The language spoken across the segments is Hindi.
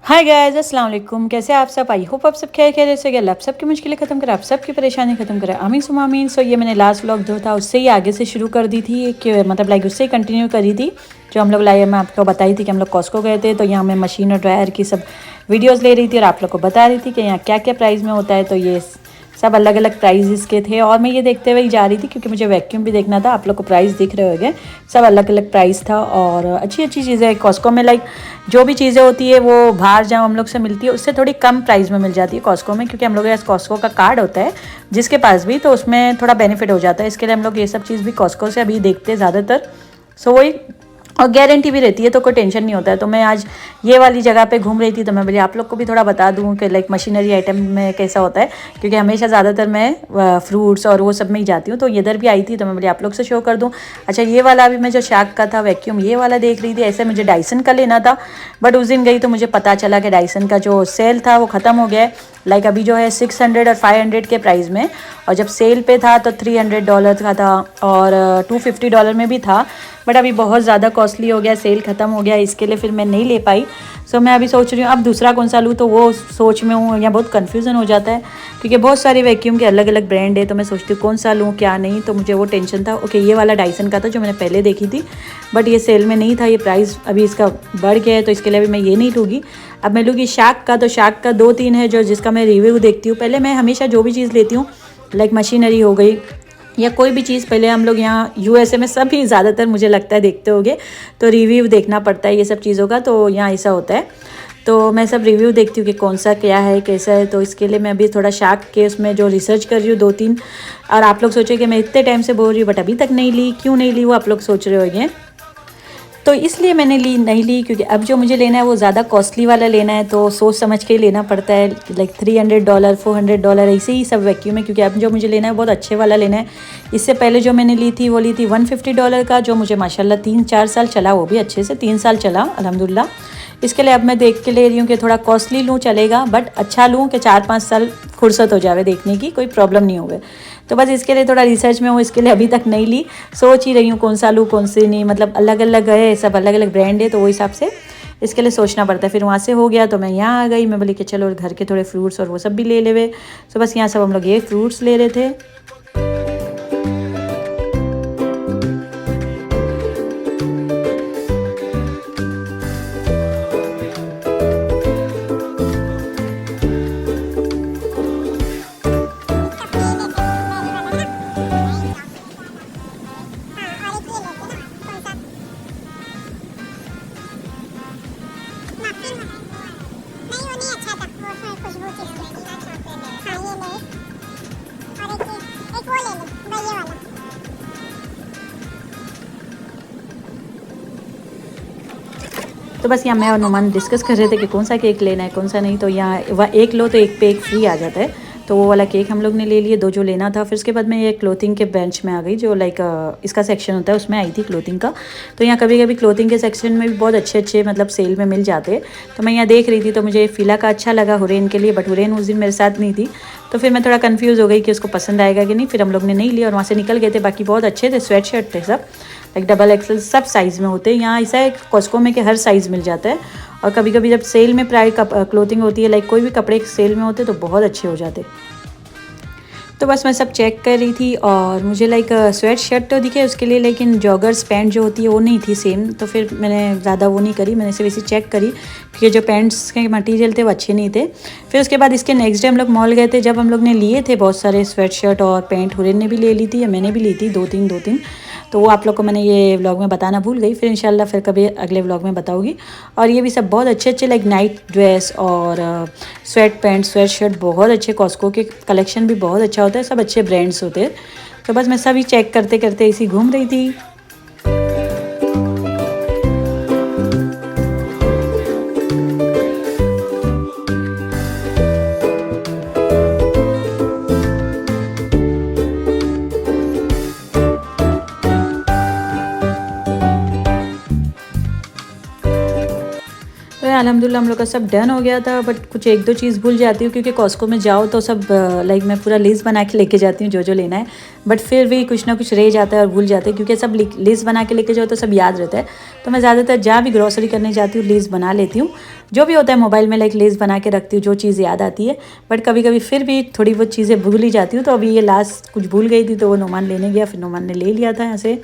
हाय गाइस, अस्सलाम वालेकुम। कैसे आप सब? आई होप आप सब खैर से गए। आप सबकी मुश्किलें ख़त्म करें, आप सबकी परेशानी ख़त्म करें। आमीन सुमा आमीन। सो ये मैंने लास्ट व्लॉग जो था उससे ही आगे से शुरू कर दी थी कि मतलब लाइक उससे ही कंटिन्यू करी थी जो हम लोग लाए। मैं आपको बताई थी कि हम लोग कॉस्को गए थे, तो यहाँ मैं मशीन और ड्रायर की सब वीडियोज़ ले रही थी और आप लोग को बता रही थी कि यहाँ क्या क्या प्राइस में होता है। तो ये सब अलग अलग प्राइजेस के थे और मैं ये देखते हुए ही जा रही थी क्योंकि मुझे वैक्यूम भी देखना था। आप लोग को प्राइस दिख रहे होंगे, सब अलग अलग प्राइस था और अच्छी अच्छी चीज़ें हैं कॉस्को में। लाइक जो भी चीज़ें होती है वो बाहर जहाँ हम लोग से मिलती है उससे थोड़ी कम प्राइस में मिल जाती है कॉस्को में, क्योंकि हम लोग के पास कॉस्को का कार्ड होता है जिसके पास भी, तो उसमें थोड़ा बेनिफिट हो जाता है। इसके लिए हम लोग ये सब चीज़ भी कॉस्को से अभी देखते हैं ज़्यादातर। सो वही, और गारंटी भी रहती है तो कोई टेंशन नहीं होता है। तो मैं आज ये वाली जगह पे घूम रही थी तो मैं बोली आप लोग को भी थोड़ा बता दूं कि लाइक मशीनरी आइटम में कैसा होता है, क्योंकि हमेशा ज़्यादातर मैं फ्रूट्स और वो सब में ही जाती हूँ। तो इधर भी आई थी तो मैं बोली आप लोग से शो कर दूँ। अच्छा, ये वाला अभी मैं जो शार्क का था वैक्यूम ये वाला देख रही थी। ऐसे मुझे डाइसन का लेना था, बट उस दिन गई तो मुझे पता चला कि डाइसन का जो सेल था वो ख़त्म हो गया है। लाइक अभी जो है 600 और 500 के प्राइस में, और जब सेल पे था तो $300 का था और $250 में भी था। बट अभी बहुत ज़्यादा कॉस्टली हो गया, सेल ख़त्म हो गया, इसके लिए फिर मैं नहीं ले पाई। सो मैं अभी सोच रही हूँ अब दूसरा कौन सा लूँ, तो वो सोच में हूँ। यहाँ बहुत कन्फ्यूज़न हो जाता है क्योंकि बहुत सारे वैक्यूम के अलग अलग ब्रांड है, तो मैं सोचती हूँ कौन सा लूँ क्या नहीं। तो मुझे वो टेंशन था। ओके, ये वाला डाइसन का था जो मैंने पहले देखी थी, बट ये सेल में नहीं था, ये प्राइस अभी इसका बढ़ गया है, तो इसके लिए अभी मैं ये नहीं लूँगी। अब मैं लूँगी शार्क का। तो शार्क का 2-3 है जो जिसका मैं रिव्यू देखती हूँ। पहले मैं हमेशा जो भी चीज़ लेती हूँ लाइक मशीनरी हो गई या कोई भी चीज़, पहले हम लोग यहाँ यूएसए में सभी ज़्यादातर मुझे लगता है देखते होंगे, तो रिव्यू देखना पड़ता है ये सब चीज़ों का। तो यहाँ ऐसा होता है, तो मैं सब रिव्यू देखती हूँ कि कौन सा क्या है कैसा है। तो इसके लिए मैं अभी थोड़ा शार्क के उसमें जो रिसर्च कर रही हूँ 2-3। और आप लोग सोचे कि मैं इतने टाइम से बोल रही हूँ बट अभी तक नहीं ली, क्यों नहीं ली वो आप लोग सोच रहे होंगे। तो इसलिए मैंने नहीं ली क्योंकि अब जो मुझे लेना है वो ज़्यादा कॉस्टली वाला लेना है, तो सोच समझ के ही लेना पड़ता है। लाइक $300 $400 ऐसे ही सब वैक्यूम है, क्योंकि अब जो मुझे लेना है बहुत अच्छे वाला लेना है। इससे पहले जो मैंने ली थी वो ली थी $150 का, जो मुझे माशाल्लाह 3-4 साल चला, वो भी अच्छे से 3 साल चला अल्हम्दुलिल्लाह। इसके लिए अब मैं देख के ले रही हूँ कि थोड़ा कॉस्टली लूँ चलेगा, बट अच्छा लूँ कि 4-5 साल फुर्सत हो जावे देखने की, कोई प्रॉब्लम नहीं होवे। तो बस इसके लिए थोड़ा रिसर्च में हूँ, इसके लिए अभी तक नहीं ली। सोच ही रही हूँ कौन सा लूँ कौन सी नहीं, मतलब अलग अलग है, सब अलग अलग ब्रांड है, तो वो हिसाब से इसके लिए सोचना पड़ता है। फिर वहाँ से हो गया तो मैं यहाँ आ गई, मैं बोली कि चलो घर के थोड़े फ्रूट्स और वो सब भी ले लेवे। तो बस यहाँ सब हम लोग ये फ्रूट्स ले रहे थे। तो बस यहाँ मैं और नुमान डिस्कस कर रहे थे कि कौन सा केक लेना है कौन सा नहीं। तो यहाँ वह एक लो तो एक पे एक फ्री आ जाता है, तो वो वाला केक हम लोग ने ले लिए, 2 जो लेना था। फिर उसके बाद मैं ये क्लोथिंग के बेंच में आ गई, जो लाइक इसका सेक्शन होता है उसमें आई थी क्लोथिंग का। तो यहाँ कभी कभी क्लोथिंग के सेक्शन में भी बहुत अच्छे अच्छे मतलब सेल में मिल जाते हैं। तो मैं यहाँ देख रही थी, तो मुझे फ़िला का अच्छा लगा हुरैन के लिए, बट हुरैन उस दिन मेरे साथ नहीं थी, तो फिर मैं थोड़ा कन्फ्यूज़ हो गई कि उसको पसंद आएगा कि नहीं। फिर हम लोग ने नहीं लिया और वहाँ से निकल गए थे। बाकी बहुत अच्छे थे, स्वेट शर्ट थे सब, लाइक डबल एक्सल सब साइज़ में होते हैं। यहाँ ऐसा है कॉस्को में कि हर साइज़ मिल जाता है, और कभी कभी जब सेल में प्राइस क्लोथिंग होती है, लाइक कोई भी कपड़े सेल में होते तो बहुत अच्छे हो जाते। तो बस मैं सब चेक कर रही थी और मुझे लाइक स्वेट शर्ट तो दिखे उसके लिए, लेकिन जॉगर्स पैंट जो होती है वो नहीं थी सेम। तो फिर मैंने ज़्यादा वो नहीं करी, मैंने सिर्फ इसी चेक करी क्योंकि जो पैंट्स के मटेरियल थे वो अच्छे नहीं थे। फिर उसके बाद इसके नेक्स्ट डे हम लोग मॉल गए थे, जब हम लोग ने लिए थे बहुत सारे स्वेट शर्ट और पैंट, हुरैन ने भी ले ली थी या मैंने भी ली थी 2-3। तो वो आप लोग को मैंने ये व्लॉग में बताना भूल गई, फिर इंशाल्लाह फिर कभी अगले व्लॉग में बताऊँगी। और ये भी सब बहुत अच्छे अच्छे लाइक नाइट ड्रेस और स्वेट पैंट स्वेट शर्ट बहुत अच्छे, कॉस्को के कलेक्शन भी बहुत अच्छा होता है, सब अच्छे ब्रांड्स होते हैं। तो बस मैं सभी चेक करते करते इसी घूम रही थी। तो यहाँ अल्हम्दुलिल्लाह हम लोग का सब डन हो गया था, बट कुछ एक दो चीज़ भूल जाती हूँ क्योंकि कॉस्को में जाओ तो सब लाइक मैं पूरा लिस्ट बना के लेके जाती हूँ जो जो लेना है, बट फिर भी कुछ ना कुछ रह जाता है और भूल जाते हैं क्योंकि सब लिस्ट बना के लेके जाओ तो सब याद रहता है। तो मैं ज़्यादातर जहाँ भी ग्रॉसरी करने जाती हूँ लिस्ट बना लेती हूँ, जो भी होता है मोबाइल में लाइक लिस्ट बना के रखती हूँ जो चीज़ याद आती है, बट कभी कभी फिर भी थोड़ी बहुत चीज़ें भूल ही जाती हूँ। तो अभी ये लास्ट कुछ भूल गई थी तो वो नोमान लेने गया, फिर नोमान ने ले लिया था यहाँ से।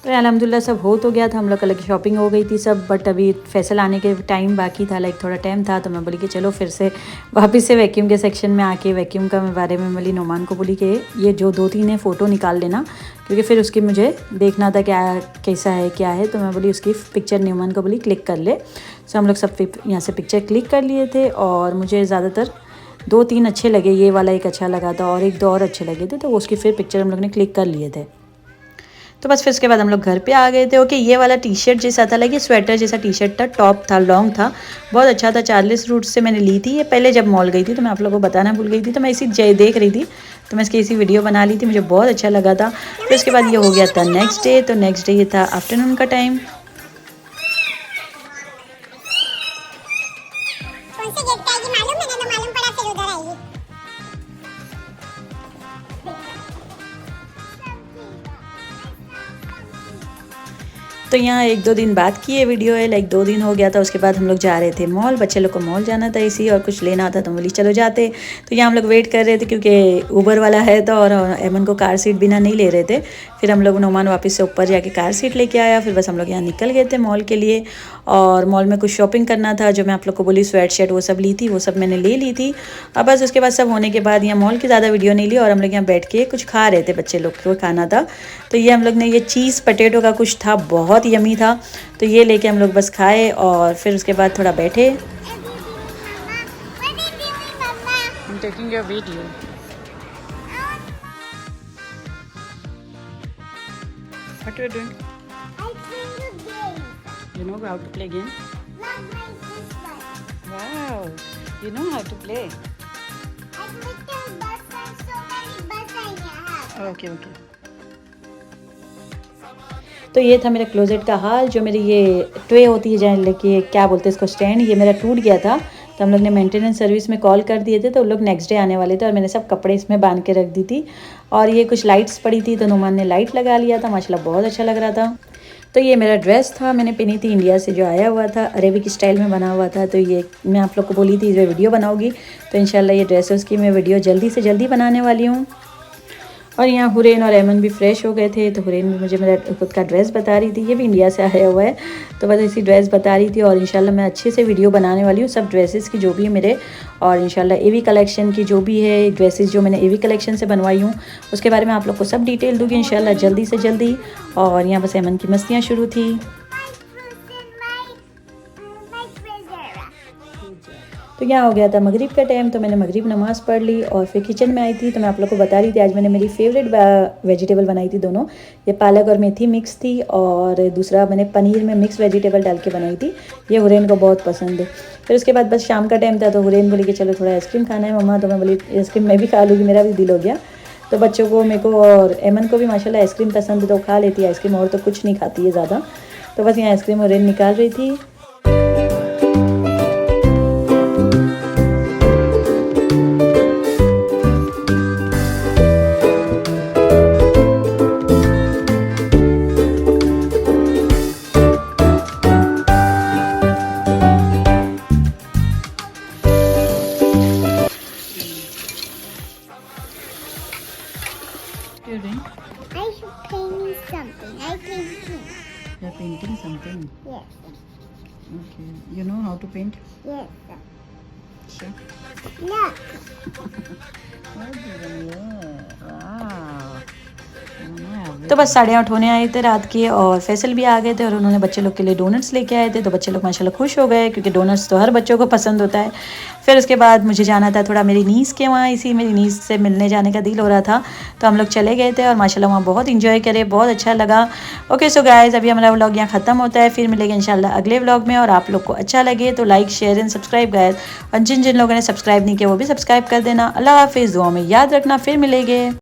तो अल्हम्दुलिल्लाह सब हो तो गया था, हम लोग का लगे शॉपिंग हो गई थी सब, बट अभी फैसल आने के टाइम बाकी था, लाइक थोड़ा टाइम था। तो मैं बोली कि चलो फिर से वापस से वैक्यूम के सेक्शन में आके वैक्यूम का बारे में बोली नोमान को बोली कि ये जो 2-3 है फ़ोटो निकाल लेना, क्योंकि फिर उसकी मुझे देखना था क्या कैसा है क्या है। तो मैं बोली उसकी पिक्चर नोमान को बोली क्लिक कर ले। सो हम लोग सब यहाँ से पिक्चर क्लिक कर लिए थे और मुझे ज़्यादातर 2-3 अच्छे लगे, ये वाला एक अच्छा लगा था और 1-2 और अच्छे लगे थे, तो उसकी फिर पिक्चर हम लोग ने क्लिक कर लिए थे। तो बस फिर उसके बाद हम लोग घर पे आ गए थे। ओके, ये वाला टी शर्ट जैसा था, लाइक ये स्वेटर जैसा टी शर्ट था, टॉप था, लॉन्ग था, बहुत अच्छा था। चार्ल्स रूट से मैंने ली थी ये पहले जब मॉल गई थी, तो मैं आप लोगों को बताना भूल गई थी। तो मैं इसी देख रही थी तो मैं इसकी इसी वीडियो बना ली थी, मुझे बहुत अच्छा लगा था। फिर उसके बाद ये हो गया था नेक्स्ट डे। तो नेक्स्ट डे ये था आफ्टरनून का टाइम। तो यहाँ 1-2 दिन बाद की ये वीडियो है, लाइक 2 दिन हो गया था। उसके बाद हम लोग जा रहे थे मॉल, बच्चे लोग को मॉल जाना था इसी और कुछ लेना था, तो बोली चलो जाते। तो यहाँ हम लोग वेट कर रहे थे क्योंकि ऊबर वाला है तो, और एमन को कार सीट बिना नहीं ले रहे थे। फिर हम लोग नोमान वापस से ऊपर जाके कार सीट लेके आया। फिर बस हम लोग यहाँ निकल गए थे मॉल के लिए, और मॉल में कुछ शॉपिंग करना था जो मैं आप लोग को बोली स्वेट शर्ट वो सब ली थी, वो सब मैंने ले ली थी। अब बस उसके बाद सब होने के बाद यहाँ मॉल की ज़्यादा वीडियो नहीं ली, और हम लोग यहाँ बैठ के कुछ खा रहे थे, बच्चे लोग को खाना था। तो ये हम लोग ने ये चीज़ पटेटो का कुछ था, बहुत यमी था, तो ये लेके हम लोग बस खाए और फिर उसके बाद थोड़ा बैठे। I'm taking your video. What you are doing? I'm playing a game. You know how to play game? Not like this one. Wow, you know how to play. I've little bus and so many bus in your house. Okay, okay. तो ये था मेरा क्लोजेट का हाल। जो मेरी ये ट्रे होती है जहाँ लेके क्या बोलते हैं इसको, स्टैंड, ये मेरा टूट गया था। तो हम लोग ने मेंटेनेंस सर्विस में कॉल कर दिए थे, तो उन लोग नेक्स्ट डे आने वाले थे, और मैंने सब कपड़े इसमें बांध के रख दी थी। और ये कुछ लाइट्स पड़ी थी तो नुमान ने लाइट लगा लिया था, माशाल्लाह बहुत अच्छा लग रहा था। तो ये मेरा ड्रेस था, मैंने पहनी थी इंडिया से जो आया हुआ था, अरेबिक स्टाइल में बना हुआ था। तो ये मैं आप लोग को बोली थी जो वीडियो बनाऊँगी, तो इंशाल्लाह ये ड्रेसेस की मैं वीडियो जल्दी से जल्दी बनाने वाली हूँ। और यहाँ हुरैन और एमन भी फ्रेश हो गए थे, तो हुरैन भी मुझे मेरा खुद का ड्रेस बता रही थी, ये भी इंडिया से आया हुआ है, तो बस इसी ड्रेस बता रही थी। और इंशाल्लाह मैं अच्छे से वीडियो बनाने वाली हूँ सब ड्रेसेस की जो भी है मेरे, और इंशाल्लाह एवी कलेक्शन की जो भी है ड्रेसेस जो मैंने एवी कलेक्शन से बनवाई हूँ उसके बारे में आप लोग को सब डिटेल दूँगी इंशाल्लाह जल्दी से जल्दी। और यहाँ बस एमन की मस्तियाँ शुरू थी। तो यहाँ हो गया था मगरिब का टाइम, तो मैंने मगरिब नमाज़ पढ़ ली और फिर किचन में आई थी। तो मैं आप लोग को बता रही थी आज मैंने मेरी फेवरेट वेजिटेबल बनाई थी दोनों, ये पालक और मेथी मिक्स थी, और दूसरा मैंने पनीर में मिक्स वेजिटेबल डाल के बनाई थी, ये हुरैन को बहुत पसंद है। फिर उसके बाद बस शाम का टाइम था, तो हुरैन बोली कि चलो थोड़ा आइसक्रीम खाना है मम्मा, तो मैं बोली आइसक्रीम मैं भी खा लूँगी, मेरा भी दिल हो गया। तो बच्चों को, मेरे को और एमन को भी माशाल्लाह आइसक्रीम पसंद है, तो खा लेती है आइसक्रीम, और तो कुछ नहीं खाती है ज़्यादा। तो बस यहाँ आइसक्रीम हुरैन निकाल रही थी। I should paint something. I painting. You're painting something. Yes. Okay. You know how to paint? Yes. Sure. Look. Wow. तो बस 8:30 होने आए थे रात के और फैसल भी आ गए थे और उन्होंने बच्चे लोग के लिए डोनट्स लेके आए थे। तो बच्चे लोग माशाल्लाह खुश हो गए क्योंकि डोनट्स तो हर बच्चों को पसंद होता है। फिर उसके बाद मुझे जाना था थोड़ा मेरी नीस के वहाँ, इसी मेरी नीस से मिलने जाने का दिल हो रहा था, तो हम लोग चले गए थे और माशाल्लाह वहाँ बहुत इंजॉय करे, बहुत अच्छा लगा। ओके सो गाइज़, अभी हमारा व्लॉग यहाँ ख़त्म होता है, फिर मिलेंगे इंशाल्लाह अगले व्लॉग में। और आप लोग को अच्छा लगे तो like share and subscribe guys, और जिन जिन लोगों ने सब्सक्राइब नहीं किया वो भी सब्सक्राइब कर देना। अल्लाह हाफिज़, दुआ में याद रखना, फिर मिलेंगे।